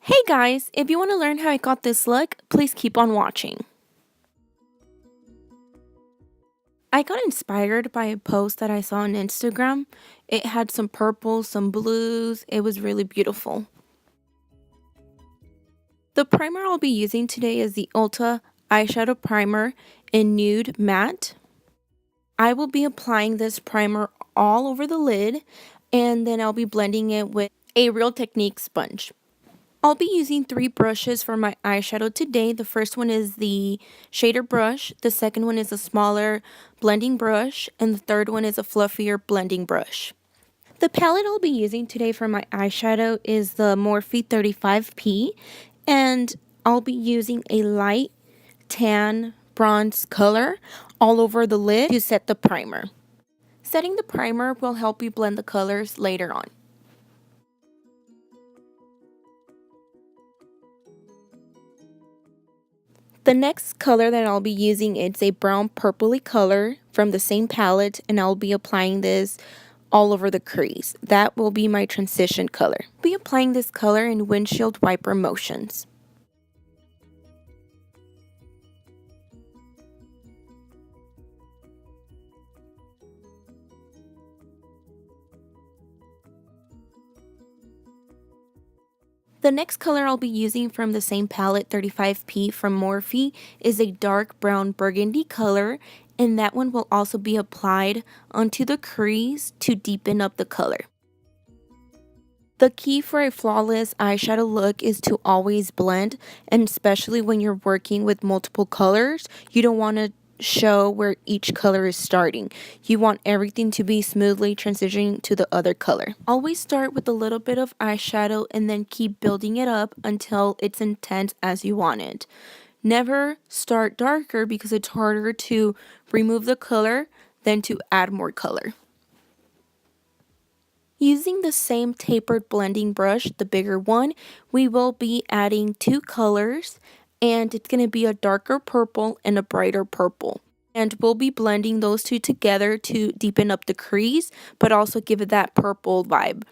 Hey guys, if you want to learn how I got this look, please keep on watching. I got inspired by a post that I saw on Instagram. It had some purples, some blues. It was really beautiful. The primer I'll be using today is the Ulta eyeshadow primer in Nude Matte. I will be applying this primer all over the lid, and then I'll be blending it with a Real Technique sponge. I'll be using 3 brushes for my eyeshadow today. The first one is the shader brush, the second one is a smaller blending brush, and the third one is a fluffier blending brush. The palette I'll be using today for my eyeshadow is the Morphe 35P, and I'll be using a light tan bronze color all over the lid to set the primer. Setting the primer will help you blend the colors later on. The next color that I'll be using is a brown purpley color from the same palette, and I'll be applying this all over the crease. That will be my transition color. I'll be applying this color in windshield wiper motions. The next color I'll be using from the same palette, 35P from Morphe, is a dark brown burgundy color, and that one will also be applied onto the crease to deepen up the color. The key for a flawless eyeshadow look is to always blend, and especially when you're working with multiple colors, you don't want to show where each color is starting. You want everything to be smoothly transitioning to the other color. Always start with a little bit of eyeshadow and then keep building it up until it's intense as you want it. Never start darker because it's harder to remove the color than to add more color. Using the same tapered blending brush, the bigger one, we will be adding 2 colors, and it's going to be a darker purple and a brighter purple. And we'll be blending those two together to deepen up the crease, but also give it that purple vibe.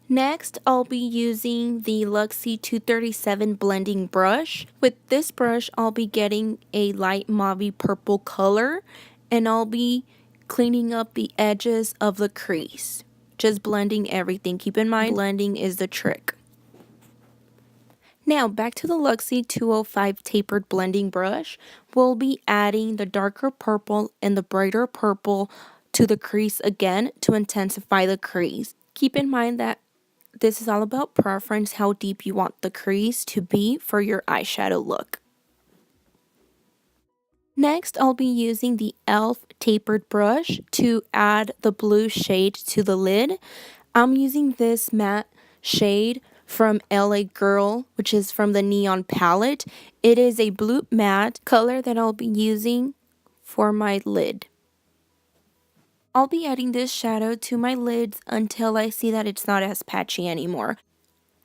Next, I'll be using the Luxie 237 blending brush. With this brush, I'll be getting a light mauve purple color, and I'll be cleaning up the edges of the crease. Just blending everything. Keep in mind, blending is the trick. Now, back to the Luxie 205 tapered blending brush. We'll be adding the darker purple and the brighter purple to the crease again to intensify the crease. Keep in mind that this is all about preference, how deep you want the crease to be for your eyeshadow look. Next, I'll be using the e.l.f. tapered brush to add the blue shade to the lid. I'm using this matte shade from LA Girl, which is from the Neon palette. It is a blue matte color that I'll be using for my lid. I'll be adding this shadow to my lids until I see that it's not as patchy anymore.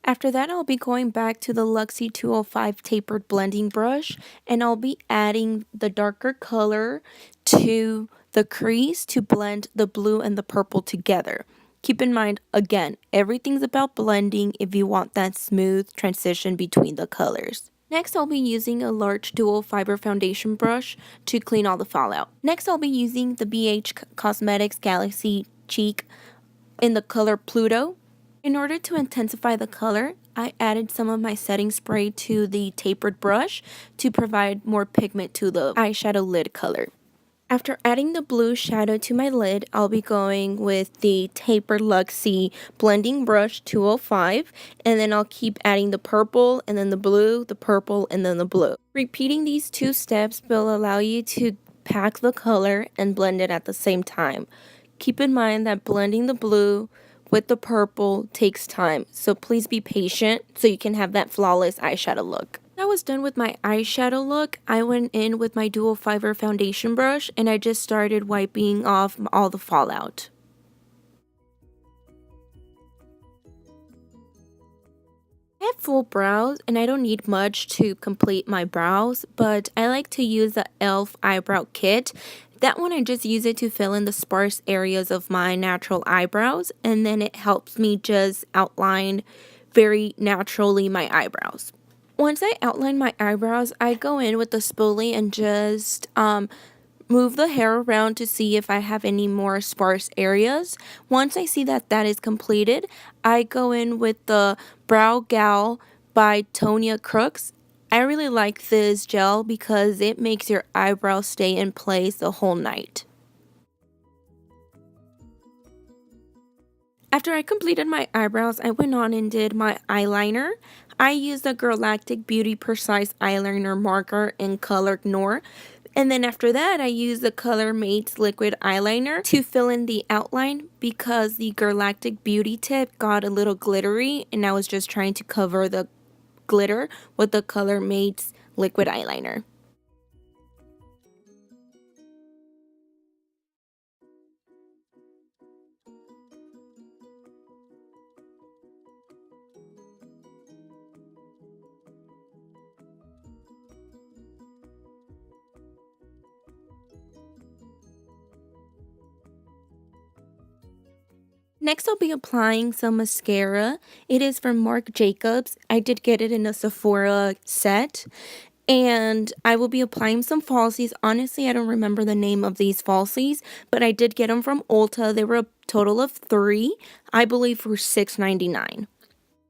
After that, I'll be going back to the Luxie 205 tapered blending brush, and I'll be adding the darker color to the crease to blend the blue and the purple together. Keep in mind, again, everything's about blending if you want that smooth transition between the colors. Next, I'll be using a large dual fiber foundation brush to clean all the fallout. Next, I'll be using the BH Cosmetics Galaxy Cheek in the color Pluto. In order to intensify the color, I added some of my setting spray to the tapered brush to provide more pigment to the eyeshadow lid color. After adding the blue shadow to my lid, I'll be going with the tapered Luxie blending brush 205, and then I'll keep adding the purple and then the blue, the purple, and then the blue. Repeating these 2 steps will allow you to pack the color and blend it at the same time. Keep in mind that blending the blue with the purple takes time, so please be patient so you can have that flawless eyeshadow look. When I was done with my eyeshadow look, I went in with my dual fiber foundation brush and I just started wiping off all the fallout. I have full brows and I don't need much to complete my brows, but I like to use the e.l.f. eyebrow kit. That one I just use it to fill in the sparse areas of my natural eyebrows, and then it helps me just outline very naturally my eyebrows. Once I outline my eyebrows, I go in with the spoolie and just move the hair around to see if I have any more sparse areas. Once I see that that is completed, I go in with the Brow Gal by Tonya Crooks. I really like this gel because it makes your eyebrows stay in place the whole night. After I completed my eyebrows, I went on and did my eyeliner. I used the Galactic Beauty Precise Eyeliner Marker in color Ignore. And then after that, I used the Color Mates Liquid Eyeliner to fill in the outline because the Galactic Beauty tip got a little glittery and I was just trying to cover the glitter with the Color Mates Liquid Eyeliner. Next, I'll be applying some mascara. It is from Marc Jacobs. I did get it in a Sephora set. And I will be applying some falsies. Honestly, I don't remember the name of these falsies, but I did get them from Ulta. They were a total of 3, I believe for $6.99.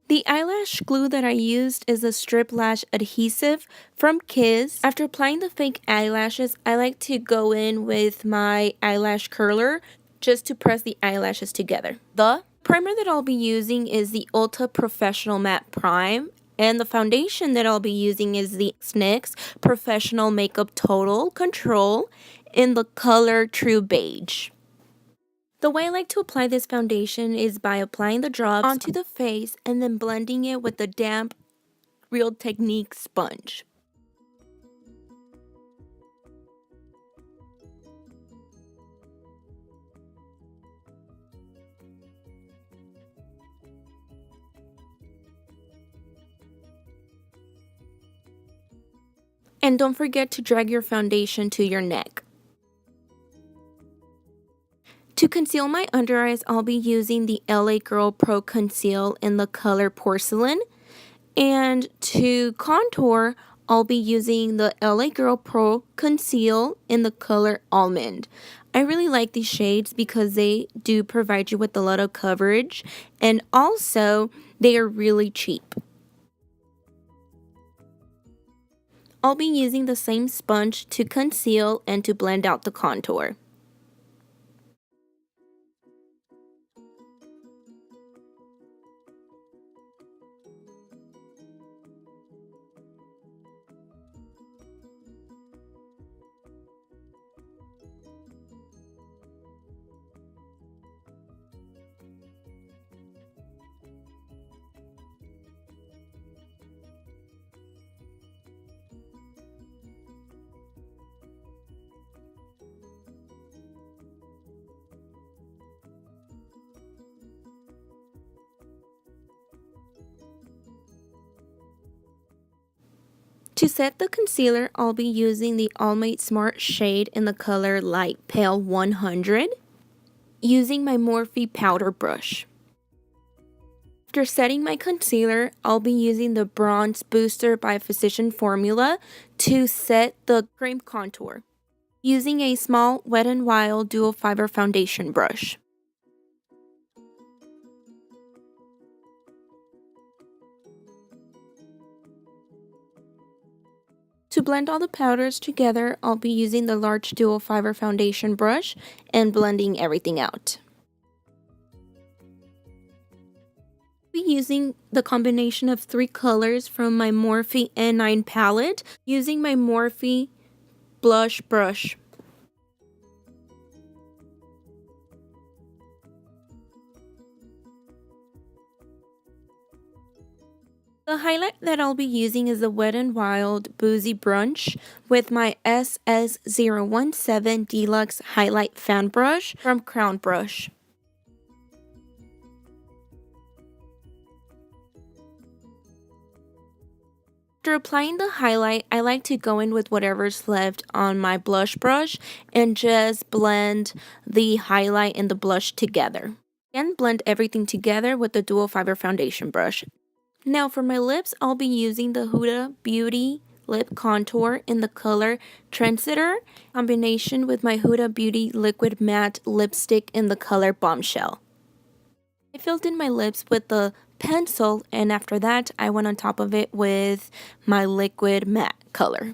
The eyelash glue that I used is a strip lash adhesive from Kiss. After applying the fake eyelashes, I like to go in with my eyelash curler just to press the eyelashes together. The primer that I'll be using is the Ulta Professional Matte Prime. And the foundation that I'll be using is the NYX Professional Makeup Total Control in the color True Beige. The way I like to apply this foundation is by applying the drops onto the face and then blending it with the damp Real Technique sponge. And don't forget to drag your foundation to your neck. To conceal my under eyes, I'll be using the LA Girl Pro Conceal in the color Porcelain. And to contour, I'll be using the LA Girl Pro Conceal in the color Almond. I really like these shades because they do provide you with a lot of coverage, and also they are really cheap. I'll be using the same sponge to conceal and to blend out the contour. To set the concealer, I'll be using the Almate Smart shade in the color Light Pale 100, using my Morphe powder brush. After setting my concealer, I'll be using the Bronze Booster by Physician Formula to set the cream contour, using a small Wet n Wild dual fiber foundation brush. To blend all the powders together, I'll be using the large dual fiber foundation brush and blending everything out. I'll be using the combination of 3 colors from my Morphe N9 palette using my Morphe blush brush. The highlight that I'll be using is the Wet n Wild Boozy Brunch with my SS017 Deluxe Highlight Fan Brush from Crown Brush. After applying the highlight, I like to go in with whatever's left on my blush brush and just blend the highlight and the blush together. And blend everything together with the dual fiber foundation brush. Now for my lips, I'll be using the Huda Beauty Lip Contour in the color Trendsetter, combination with my Huda Beauty Liquid Matte Lipstick in the color Bombshell. I filled in my lips with the pencil, and after that I went on top of it with my liquid matte color.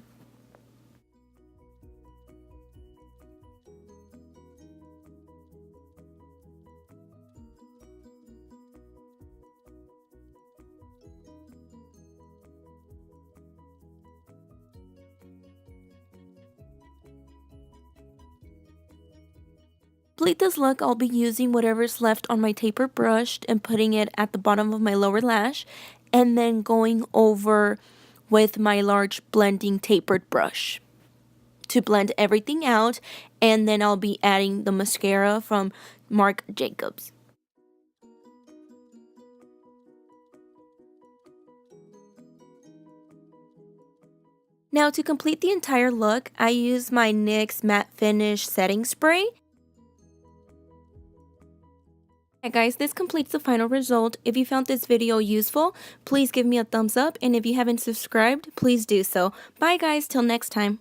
To complete this look, I'll be using whatever's left on my taper brush and putting it at the bottom of my lower lash, and then going over with my large blending tapered brush to blend everything out, and then I'll be adding the mascara from Marc Jacobs. Now to complete the entire look, I use my NYX Matte Finish Setting Spray. Alright guys, this completes the final result. If you found this video useful, please give me a thumbs up, and if you haven't subscribed, please do so. Bye guys, till next time.